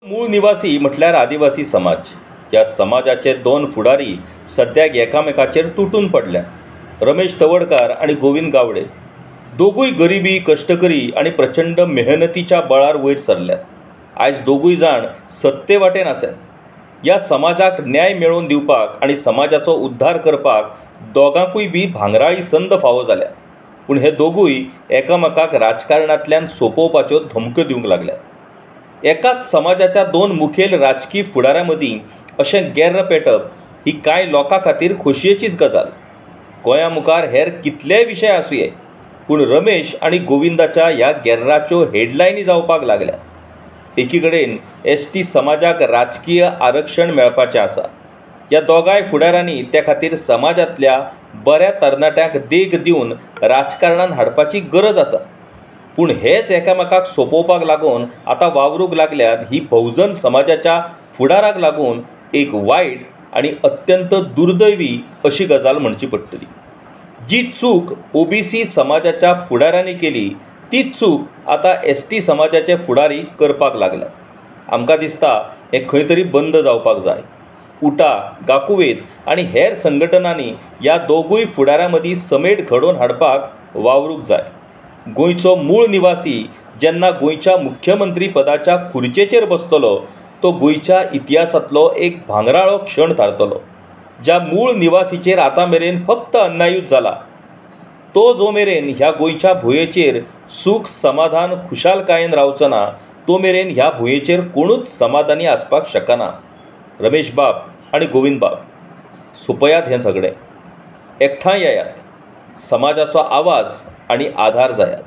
मूळ निवासी म्हटल्यार आदिवासी समाज. या समाजाचे दोन फुडारी सद्याक एकामेकाचेर तुटून पडल्या. रमेश तवडकार आणि गोविंद गावडे दोगूय गरिबी, कष्टकरी आणि प्रचंड मेहनतीच्या बळार वयर सरल्यात. आयज दोगूय जाण सत्ते वाटेन आसात. या समाजाक न्याय मेळोवन दिवपाक आणि समाजाचो उद्धार करपाक दोगांकूय बी भांगराळी संद फावो जाल्या. पूण हे दोगूय एकामेकाक राजकारणांतल्यान सोंपोवपाच्यो धमक्यो दिवंक लागल्यात. एकाच समाजाच्या दोन मुखेल राजकीय फुडाऱ्यां मदीं अशें गेर्र पेटप ही कांय लोकां खातीर खोशयेचीच गजाल. गोंया मुखार हेर कितलेय विशय आसुये, पूण रमेश आनी गोविंदाच्या ह्या गेर्राच्यो हेडलायनी जावपाक लागल्या. एकी कडेन एसटी समाजाक राजकीय आरक्षण मेळपाचें आसा. ह्या दोगांय फुडाऱ्यांनी त्या खातीर समाजांतल्या बऱ्या तरणाट्यांक देख दिवन राजकारणांत हाडपाची गरज आसा. पूण हेच एकामेकाक सोंपोवपाक लागून आतां वावरूंक लागल्यात ही बहुजन समाजाच्या फुडाराक लागून एक वायट आनी अत्यंत दुर्दैवी अशी गजाल म्हणची पडटली. जी चूक ओबीसी समाजाच्या फुडाऱ्यांनी केली तीच चूक आतां एसटी समाजाचे फुडारी करपाक लागल्यात. आमकां दिसता हें खंय तरी बंद जावपाक जाय. उटा, गाकुवेत आनी हेर संघटनांनी ह्या दोगूय फुडाऱ्यां मदीं समेट घडोवन हाडपाक वावरूंक जाय. गोंयचो मूळ निवासी जेन्ना गोंयच्या मुख्यमंत्री पदाच्या खुर्चेचेर बसतलो तो गोंयच्या इतिहासांतलो एक भांगराळो क्षण थारतलो. ज्या मूळ निवासीचेर आतां मेरेन फक्त अन्यायूच जाला, तो जो मेरेन ह्या गोंयच्या भुंयेचेर सूख समाधान खुशालकायेन रावचो ना, तो मेरेन ह्या भुंयेचेर कोणूच समाधानी आसपाक शकना. रमेश बाब आनी गोविंद बाब, सोंपयात हें सगळें. एकठांय येयात, समाजाचो आवाज आनी आधार जायात.